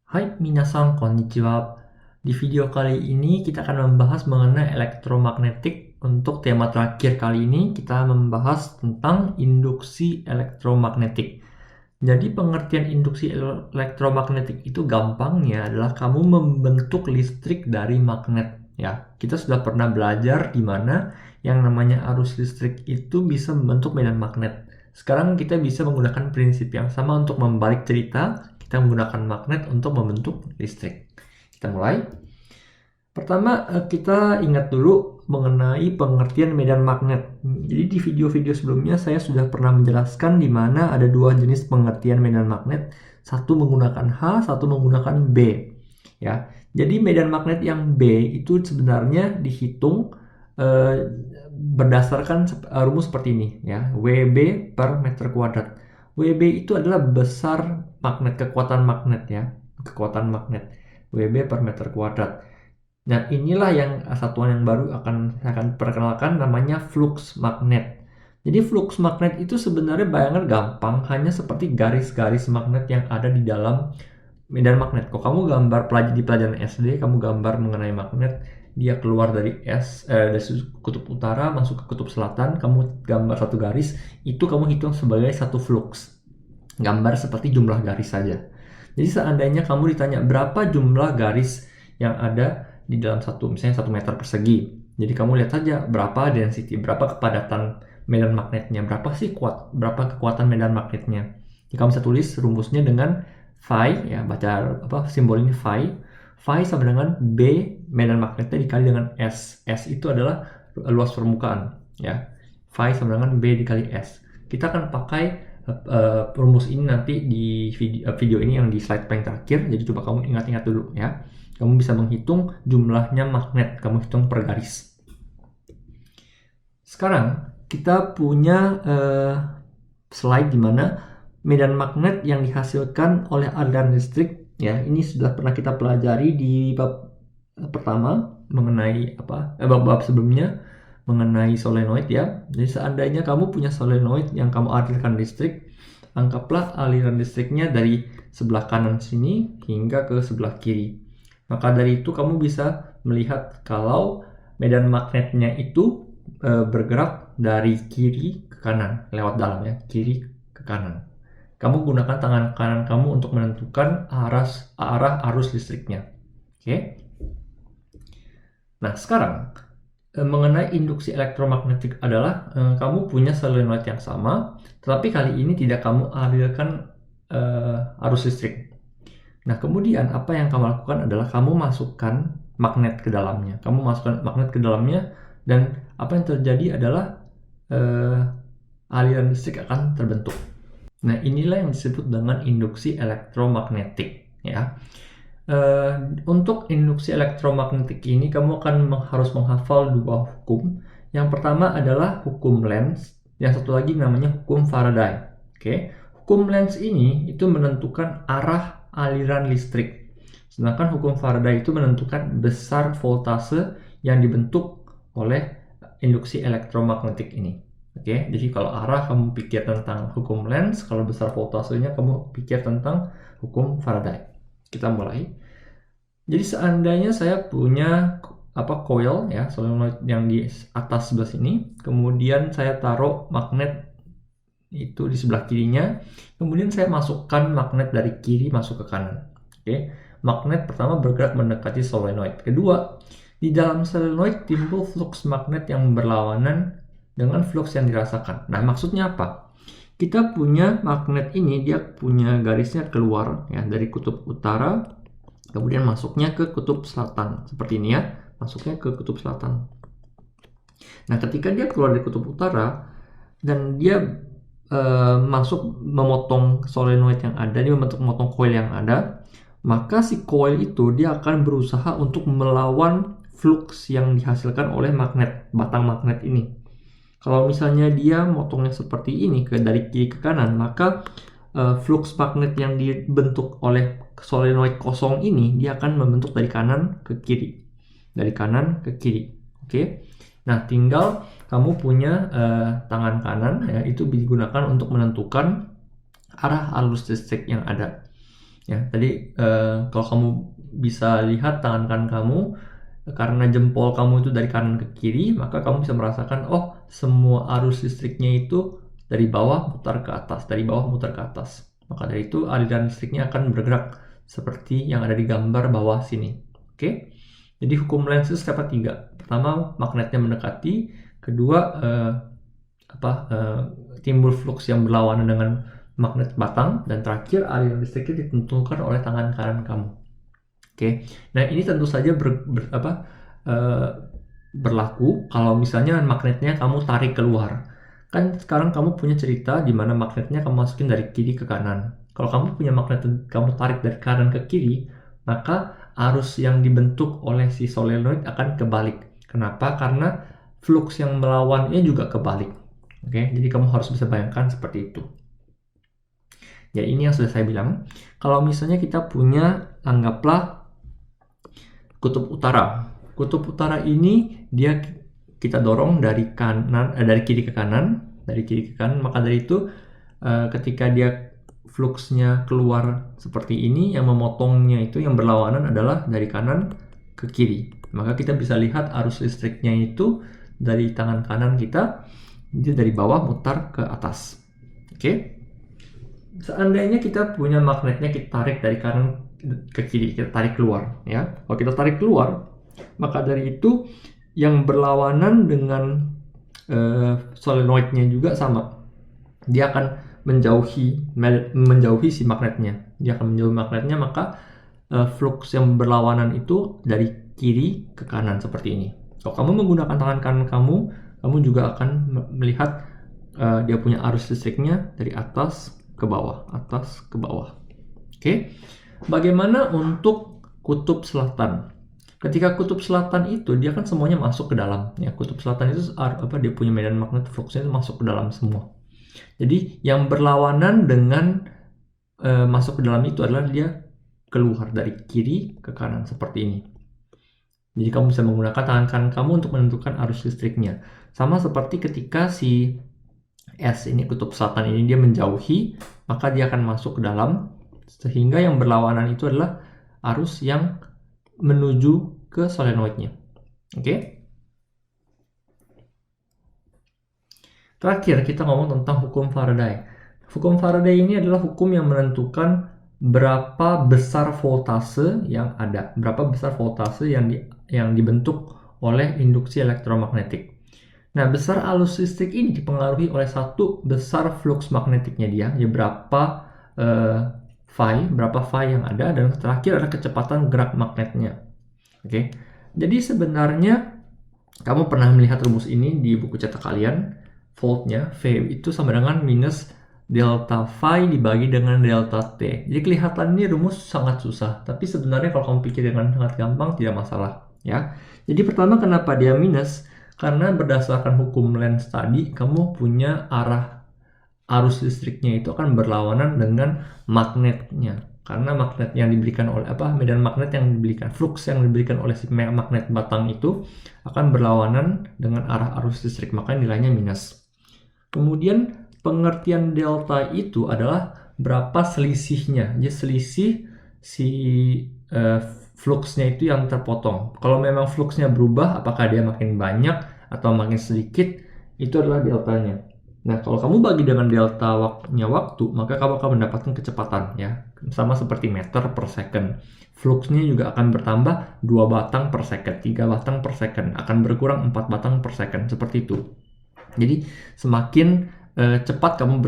Hai minasan konnichiwa. Di video kali ini kita akan membahas mengenai elektromagnetik. Untuk tema terakhir kali ini kita membahas tentang induksi elektromagnetik. Jadi pengertian induksi elektromagnetik itu gampangnya adalah kamu membentuk listrik dari magnet. Ya, kita sudah pernah belajar di mana yang namanya arus listrik itu bisa membentuk medan magnet. Sekarang kita bisa menggunakan prinsip yang sama untuk membalik cerita. Kita menggunakan magnet untuk membentuk listrik. Kita mulai. Pertama, kita ingat dulu mengenai pengertian medan magnet. Jadi di video-video sebelumnya saya sudah pernah menjelaskan di mana ada dua jenis pengertian medan magnet. Satu menggunakan H, satu menggunakan B. Ya, jadi medan magnet yang B itu sebenarnya dihitung berdasarkan rumus seperti ini, ya, WB per meter kuadrat. WB itu adalah besar magnet, kekuatan magnet, ya, kekuatan magnet. WB per meter kuadrat. Nah, inilah yang satuan yang baru saya akan perkenalkan, namanya flux magnet. Jadi flux magnet itu sebenarnya bayangan gampang, hanya seperti garis-garis magnet yang ada di dalam medan magnet. Kok kamu gambar di pelajaran SD, kamu gambar mengenai magnet, dia keluar dari dari kutub utara masuk ke kutub selatan, kamu gambar satu garis, itu kamu hitung sebagai satu flux. Gambar seperti jumlah garis saja. Jadi seandainya kamu ditanya berapa jumlah garis yang ada di dalam misalnya 1 meter persegi. Jadi kamu lihat saja berapa density, berapa kepadatan medan magnetnya, berapa kekuatan medan magnetnya. Jadi kamu bisa tulis rumusnya dengan phi, ya, baca simbol ini phi. Phi sama dengan B medan magnetnya dikali dengan S. S itu adalah luas permukaan, ya. Phi sama dengan B dikali S. Kita akan pakai rumus ini nanti di video ini yang di slide paling terakhir. Jadi coba kamu ingat-ingat dulu, ya. Kamu bisa menghitung jumlahnya magnet, kamu hitung per garis. Sekarang kita punya slide di mana medan magnet yang dihasilkan oleh aliran listrik, ya, ini sudah pernah kita pelajari di bab pertama mengenai bab sebelumnya mengenai solenoid, ya. Jadi seandainya kamu punya solenoid yang kamu alirkan listrik, anggaplah aliran listriknya dari sebelah kanan sini hingga ke sebelah kiri. Maka dari itu kamu bisa melihat kalau medan magnetnya itu bergerak dari kiri ke kanan, lewat dalam, ya, kiri ke kanan. Kamu gunakan tangan kanan kamu untuk menentukan arah arus listriknya. Oke. Nah, sekarang mengenai induksi elektromagnetik adalah kamu punya solenoid yang sama, tetapi kali ini tidak kamu alirkan arus listrik. Nah, kemudian apa yang kamu lakukan adalah kamu masukkan magnet ke dalamnya. Kamu masukkan magnet ke dalamnya, dan apa yang terjadi adalah aliran listrik akan terbentuk. Nah, inilah yang disebut dengan induksi elektromagnetik, ya. Untuk induksi elektromagnetik ini kamu akan harus menghafal dua hukum. Yang pertama adalah hukum Lenz, yang satu lagi namanya hukum Faraday. Oke. Hukum Lenz ini itu menentukan arah aliran listrik. Sedangkan hukum Faraday itu menentukan besar voltase yang dibentuk oleh induksi elektromagnetik ini. Oke, jadi kalau arah kamu pikir tentang hukum Lenz, kalau besar voltasenya kamu pikir tentang hukum Faraday. Kita mulai. Jadi seandainya saya punya coil, ya, solenoid yang di atas sebelah sini, kemudian saya taruh magnet itu di sebelah kirinya, kemudian saya masukkan magnet dari kiri masuk ke kanan. Oke, magnet pertama bergerak mendekati solenoid. Kedua, di dalam solenoid timbul flux magnet yang berlawanan dengan flux yang dirasakan. Nah, maksudnya apa? Kita punya magnet ini, dia punya garisnya keluar, ya, dari kutub utara, kemudian masuknya ke kutub selatan. Seperti ini, ya, masuknya ke kutub selatan. Nah, ketika dia keluar dari kutub utara dan dia masuk memotong solenoid yang ada, dia memotong coil yang ada, maka si coil itu dia akan berusaha untuk melawan flux yang dihasilkan oleh magnet, batang magnet ini. Kalau misalnya dia motongnya seperti ini, dari kiri ke kanan, maka flux magnet yang dibentuk oleh solenoid kosong ini, dia akan membentuk dari kanan ke kiri. Dari kanan ke kiri. Oke. Nah, tinggal kamu punya tangan kanan, ya, itu digunakan untuk menentukan arah arus listrik yang ada. Ya, tadi kalau kamu bisa lihat tangan kanan kamu, karena jempol kamu itu dari kanan ke kiri, maka kamu bisa merasakan, oh, semua arus listriknya itu dari bawah mutar ke atas, dari bawah mutar ke atas. Maka dari itu aliran listriknya akan bergerak seperti yang ada di gambar bawah sini. Oke? Jadi hukum Lenz itu terdapat 3. Pertama, magnetnya mendekati. Kedua, timbul flux yang berlawanan dengan magnet batang. Dan terakhir, aliran listriknya ditentukan oleh tangan kanan kamu. Oke, nah ini tentu saja berlaku kalau misalnya magnetnya kamu tarik keluar. Kan sekarang kamu punya cerita di mana magnetnya kamu masukin dari kiri ke kanan. Kalau kamu punya magnet kamu tarik dari kanan ke kiri, maka arus yang dibentuk oleh si solenoid akan kebalik. Kenapa? Karena flux yang melawannya juga kebalik. Oke, jadi kamu harus bisa bayangkan seperti itu. Ya, ini yang sudah saya bilang. Kalau misalnya kita punya, anggaplah kutub utara. Kutub utara ini dia kita dorong dari kiri ke kanan, maka dari itu ketika dia fluxnya keluar seperti ini, yang memotongnya itu yang berlawanan adalah dari kanan ke kiri. Maka kita bisa lihat arus listriknya itu dari tangan kanan kita, itu dari bawah mutar ke atas. Oke? Seandainya kita punya magnetnya, kita tarik dari kanan ke kiri, kita tarik keluar, ya. Kalau kita tarik keluar, maka dari itu yang berlawanan dengan solenoidnya juga sama. Dia akan menjauhi si magnetnya. Dia akan menjauhi magnetnya, maka flux yang berlawanan itu dari kiri ke kanan seperti ini. Kalau kamu menggunakan tangan kanan kamu juga akan melihat dia punya arus listriknya dari atas ke bawah, atas ke bawah. Oke. Bagaimana untuk kutub selatan? Ketika kutub selatan itu dia kan semuanya masuk ke dalam. Ya, kutub selatan itu dia punya medan magnet, fluxnya itu masuk ke dalam semua. Jadi yang berlawanan dengan masuk ke dalam itu adalah dia keluar dari kiri ke kanan seperti ini. Jadi kamu bisa menggunakan tangan kanan kamu untuk menentukan arus listriknya. Sama seperti ketika si S ini, kutub selatan ini, dia menjauhi, maka dia akan masuk ke dalam, sehingga yang berlawanan itu adalah arus yang menuju ke solenoidnya. Oke? Terakhir kita ngomong tentang hukum Faraday. Hukum Faraday ini adalah hukum yang menentukan berapa besar voltase yang ada, berapa besar voltase yang dibentuk oleh induksi elektromagnetik. Nah, besar arus listrik ini dipengaruhi oleh satu, besar flux magnetiknya dia, ya berapa phi yang ada, dan terakhir ada kecepatan gerak magnetnya. Oke. Jadi sebenarnya kamu pernah melihat rumus ini di buku cetak kalian. Voltnya V itu sama dengan minus delta phi dibagi dengan delta T. Jadi kelihatan ini rumus sangat susah, tapi sebenarnya kalau kamu pikir dengan sangat gampang, tidak masalah, ya. Jadi pertama, kenapa dia minus? Karena berdasarkan hukum Lenz tadi, kamu punya arus listriknya itu akan berlawanan dengan magnetnya. Karena magnet yang diberikan oleh medan magnet yang diberikan, flux yang diberikan oleh si magnet batang itu akan berlawanan dengan arah arus listrik, maka nilainya minus. Kemudian pengertian delta itu adalah berapa selisihnya. Jadi selisih si fluxnya itu yang terpotong. Kalau memang fluxnya berubah, apakah dia makin banyak atau makin sedikit, itu adalah deltanya. Nah, kalau kamu bagi dengan delta waktu, maka kamu akan mendapatkan kecepatan, ya. Sama seperti meter per second. Fluxnya juga akan bertambah 2 batang per second, 3 batang per second, akan berkurang 4 batang per second, seperti itu. Jadi semakin cepat kamu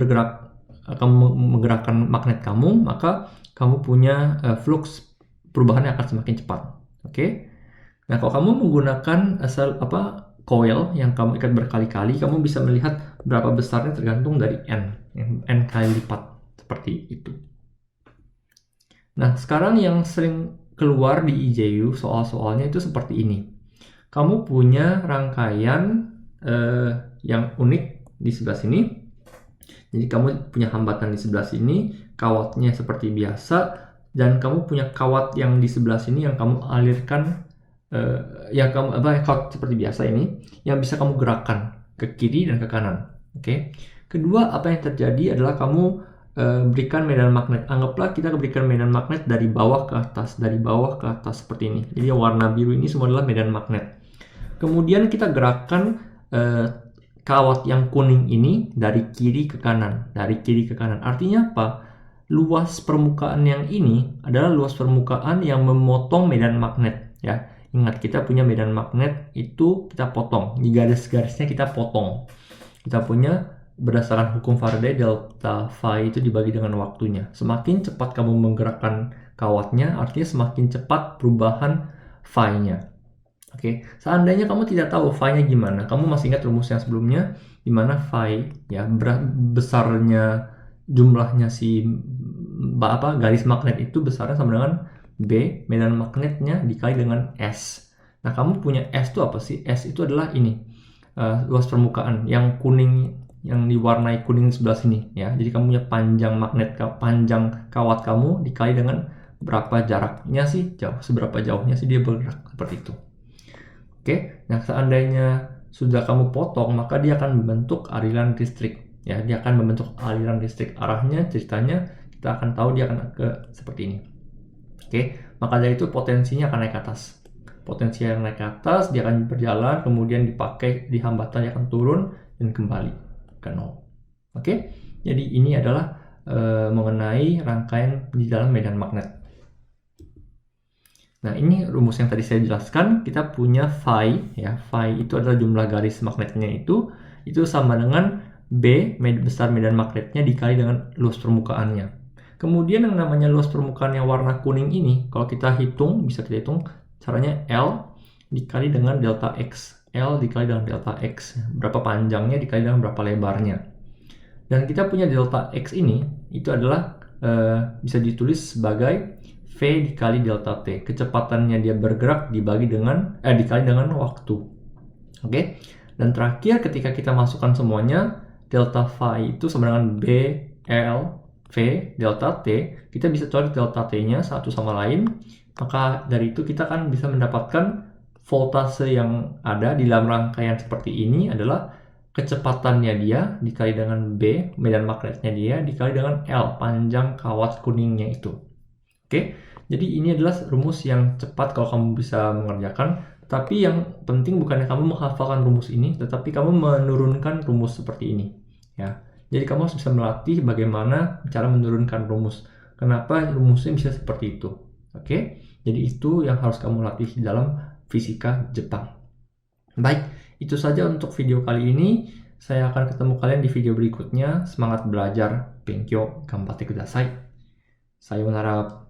menggerakkan magnet kamu, maka kamu punya flux perubahannya akan semakin cepat. Oke? Nah, kalau kamu menggunakan coil yang kamu ikat berkali-kali, kamu bisa melihat berapa besarnya tergantung dari N kali lipat, seperti itu. Nah, sekarang yang sering keluar di IJU soal-soalnya itu seperti ini. Kamu punya rangkaian yang unik di sebelah sini. Jadi kamu punya hambatan di sebelah sini, kawatnya seperti biasa, dan kamu punya kawat yang di sebelah sini yang kamu alirkan, kawat seperti biasa ini, yang bisa kamu gerakkan ke kiri dan ke kanan. Oke. Kedua, apa yang terjadi adalah kamu berikan medan magnet. Anggaplah kita berikan medan magnet dari bawah ke atas, seperti ini. Jadi warna biru ini semua adalah medan magnet. Kemudian kita gerakkan kawat yang kuning ini dari kiri ke kanan, Artinya apa? Luas permukaan yang ini adalah luas permukaan yang memotong medan magnet, ya. Ingat, kita punya medan magnet itu kita potong. Di garis-garisnya kita potong. Kita punya berdasarkan hukum Faraday, delta phi itu dibagi dengan waktunya. Semakin cepat kamu menggerakkan kawatnya, artinya semakin cepat perubahan phi-nya. Oke, seandainya kamu tidak tahu phi-nya gimana, kamu masih ingat rumus yang sebelumnya, di mana phi, ya, besarnya jumlahnya si garis magnet itu besarnya sama dengan B, medan magnetnya dikali dengan S. Nah, kamu punya S itu apa sih? S itu adalah ini, luas permukaan yang kuning, yang diwarnai kuning sebelah sini, ya. Jadi kamu punya panjang kawat kamu dikali dengan berapa jaraknya sih, seberapa jauhnya sih dia bergerak, seperti itu. Oke, nah seandainya sudah kamu potong, maka dia akan membentuk aliran listrik. Ya, dia akan membentuk aliran listrik. Arahnya, ceritanya, kita akan tahu dia akan seperti ini. Oke, maka dari itu potensinya akan naik ke atas. Potensi yang naik ke atas, dia akan berjalan, kemudian dipakai di hambatan, dia akan turun dan kembali ke nol. Oke, jadi ini adalah mengenai rangkaian di dalam medan magnet. Nah, ini rumus yang tadi saya jelaskan. Kita punya phi, ya. Phi itu adalah jumlah garis magnetnya itu sama dengan B, besar medan magnetnya dikali dengan luas permukaannya. Kemudian yang namanya luas permukaan yang warna kuning ini, kalau kita hitung, bisa kita hitung caranya L dikali dengan delta X. L dikali dengan delta X. Berapa panjangnya dikali dengan berapa lebarnya. Dan kita punya delta X ini, itu adalah bisa ditulis sebagai V dikali delta T. Kecepatannya dia bergerak dikali dengan waktu. Oke. Dan terakhir, ketika kita masukkan semuanya, delta phi itu sama dengan B, L, V, delta T. Kita bisa cari delta T-nya satu sama lain. Maka dari itu kita kan bisa mendapatkan voltase yang ada di dalam rangkaian seperti ini adalah kecepatannya dia dikali dengan B, medan magnetnya dia, dikali dengan L, panjang kawat kuningnya itu. Oke, jadi ini adalah rumus yang cepat kalau kamu bisa mengerjakan. Tapi yang penting bukannya kamu menghafalkan rumus ini, tetapi kamu menurunkan rumus seperti ini. Ya, jadi kamu harus bisa melatih bagaimana cara menurunkan rumus. Kenapa rumusnya bisa seperti itu? Oke, jadi itu yang harus kamu latih dalam fisika Jepang. Baik, itu saja untuk video kali ini. Saya akan ketemu kalian di video berikutnya. Semangat belajar. Benkyo, ganbatte kudasai. Sayonara.